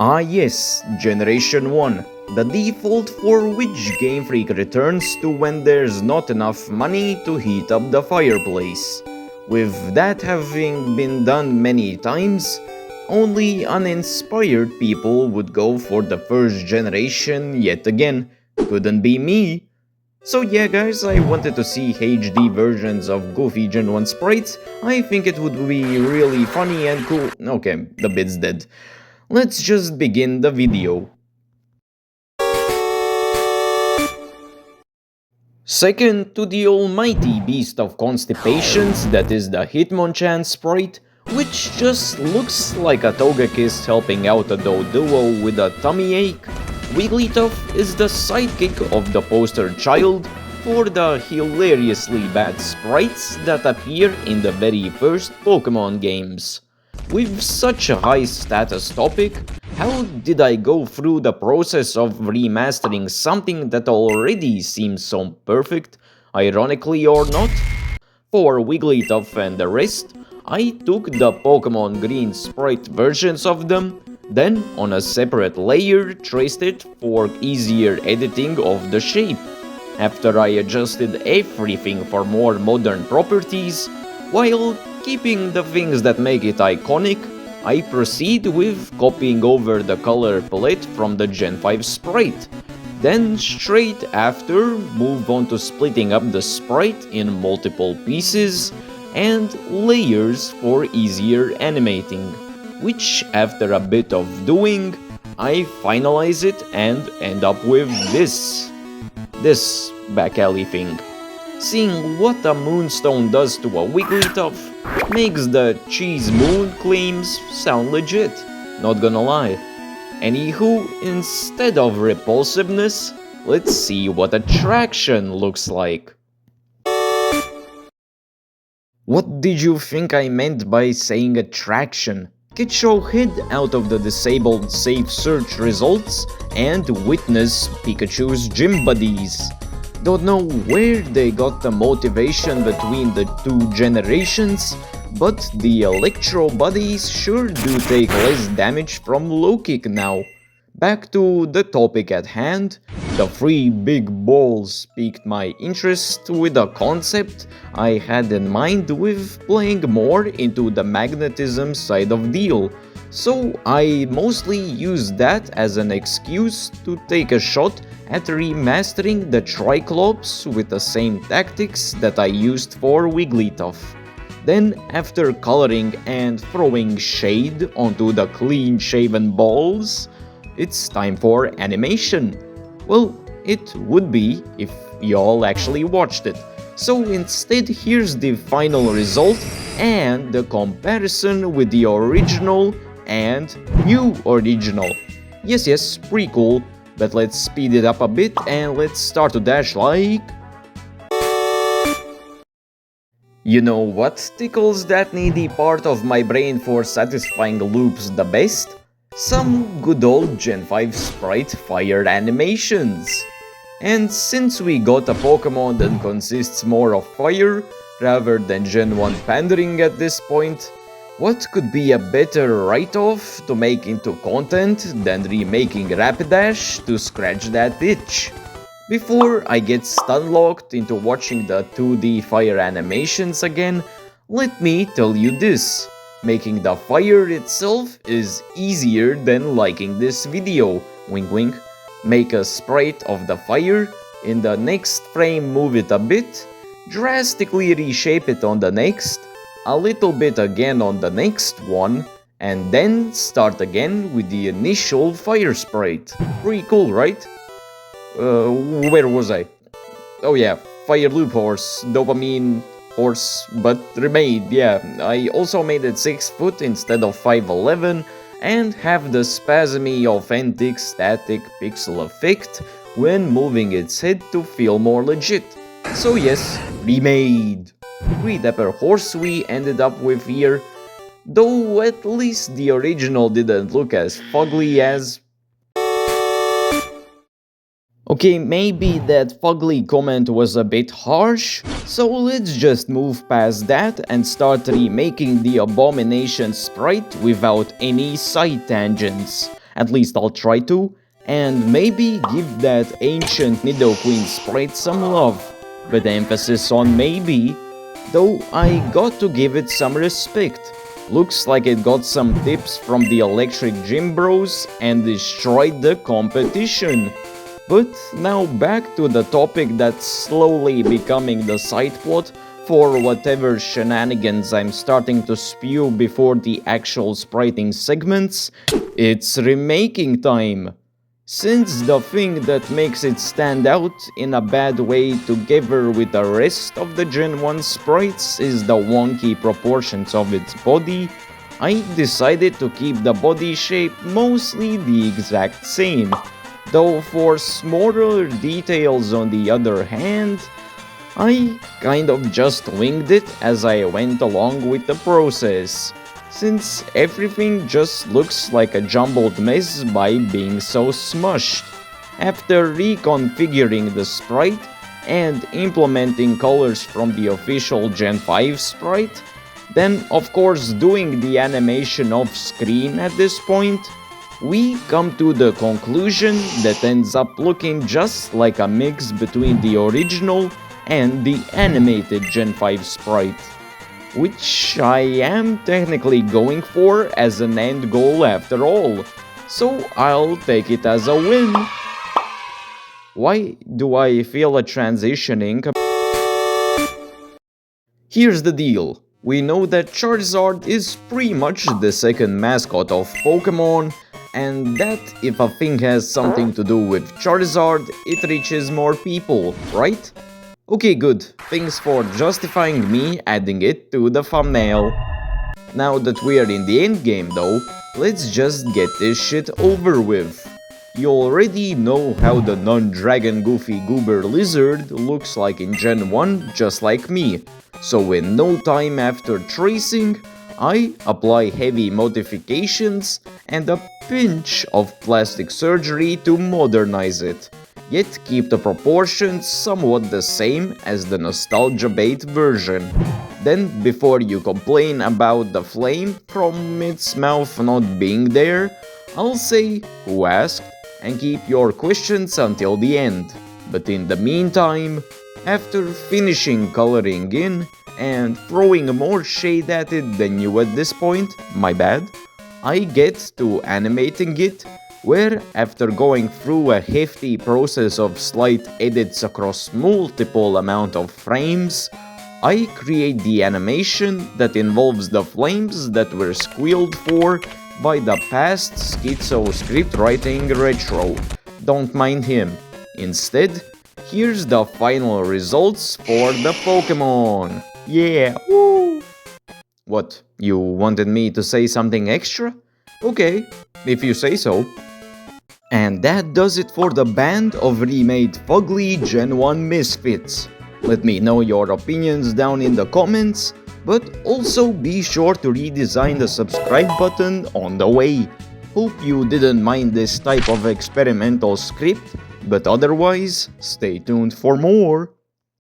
Ah yes, Generation 1, the default for which Game Freak returns to when there's not enough money to heat up the fireplace. With that having been done many times, only uninspired people would go for the first generation yet again. Couldn't be me. So yeah guys, I wanted to see HD versions of Goofy Gen 1 sprites. I think it would be really funny and cool. Okay, the bit's dead. Let's just begin the video. Second to the almighty beast of constipations that is the Hitmonchan sprite, which just looks like a Togekiss helping out a Doduo with a tummy ache. Wigglytuff is the sidekick of the poster child for the hilariously bad sprites that appear in the very first Pokemon games. With such a high status topic, how did I go through the process of remastering something that already seems so perfect, ironically or not? For Wigglytuff and the rest, I took the Pokemon Green sprite versions of them, then on a separate layer traced it for easier editing of the shape. After I adjusted everything for more modern properties, while keeping the things that make it iconic, I proceed with copying over the color palette from the Gen 5 sprite. Then straight after, move on to splitting up the sprite in multiple pieces and layers for easier animating, which after a bit of doing, I finalize it and end up with this back alley thing. Seeing what a Moonstone does to a Wigglytuff makes the Cheese Moon claims sound legit, not gonna lie. Anywho, instead of repulsiveness, let's see what attraction looks like. What did you think I meant by saying attraction? Get your head out of the disabled safe search results and witness Pikachu's gym buddies. Don't know where they got the motivation between the two generations, but the Electro buddies sure do take less damage from low kick now. Back to the topic at hand, the 3 big balls piqued my interest with a concept I had in mind with playing more into the magnetism side of deal. So I mostly used that as an excuse to take a shot at remastering the Triclops with the same tactics that I used for Wigglytuff. Then, after coloring and throwing shade onto the clean-shaven balls, it's time for animation. Well, it would be if y'all actually watched it. So instead, here's the final result and the comparison with the original and new original. Yes, pretty cool, but let's speed it up a bit and let's start to dash like... You know what tickles that needy part of my brain for satisfying loops the best? Some good old Gen 5 sprite fire animations. And since we got a Pokemon that consists more of fire rather than Gen 1 pandering at this point, what could be a better write-off to make into content than remaking Rapidash to scratch that itch? Before I get stun-locked into watching the 2D fire animations again, let me tell you this. Making the fire itself is easier than liking this video, wink wink. Make a sprite of the fire, in the next frame move it a bit, drastically reshape it on the next, a little bit again on the next one, and then start again with the initial fire sprite. Pretty cool, right? Where was I? Oh yeah, Fire Loop Horse, Dopamine Horse, but remade, yeah. I also made it 6 foot instead of 5'11", and have the spasmy authentic static pixel effect when moving its head to feel more legit. So yes, remade. Pretty dapper horse we ended up with here, though at least the original didn't look as fugly as... Okay, maybe that fugly comment was a bit harsh, so let's just move past that and start remaking the Abomination sprite without any side tangents. At least I'll try to, and maybe give that ancient Nidoqueen sprite some love, with emphasis on maybe, though I got to give it some respect. Looks like it got some tips from the Electric Gym Bros and destroyed the competition. But now back to the topic that's slowly becoming the side plot for whatever shenanigans I'm starting to spew before the actual spriting segments. It's remaking time. Since the thing that makes it stand out in a bad way together with the rest of the Gen 1 sprites is the wonky proportions of its body, I decided to keep the body shape mostly the exact same. Though for smaller details on the other hand, I kind of just winged it as I went along with the process, since everything just looks like a jumbled mess by being so smushed. After reconfiguring the sprite and implementing colors from the official Gen 5 sprite, then of course doing the animation off screen at this point, we come to the conclusion that ends up looking just like a mix between the original and the animated Gen 5 sprite, which I am technically going for as an end goal after all, so I'll take it as a win. Why do I feel a transitioning? Here's the deal. We know that Charizard is pretty much the second mascot of Pokemon, and that if a thing has something to do with Charizard, it reaches more people, right? Okay, good. Thanks for justifying me adding it to the thumbnail. Now that we're in the endgame though, let's just get this shit over with. You already know how the non-dragon goofy goober lizard looks like in Gen 1, just like me. So in no time after tracing, I apply heavy modifications and a pinch of plastic surgery to modernize it, yet keep the proportions somewhat the same as the nostalgia bait version. Then, before you complain about the flame from its mouth not being there, I'll say who asked and keep your questions until the end. But in the meantime, after finishing coloring in and throwing more shade at it than you at this point, my bad, I get to animating it, where after going through a hefty process of slight edits across multiple amount of frames, I create the animation that involves the flames that were squealed for by the past schizo script writing retro. Don't mind him. Instead, here's the final results for the Pokemon. Yeah, woo! What, you wanted me to say something extra? Okay, if you say so. And that does it for the band of remade fugly Gen 1 misfits. Let me know your opinions down in the comments, but also be sure to redesign the subscribe button on the way. Hope you didn't mind this type of experimental script, but otherwise, stay tuned for more.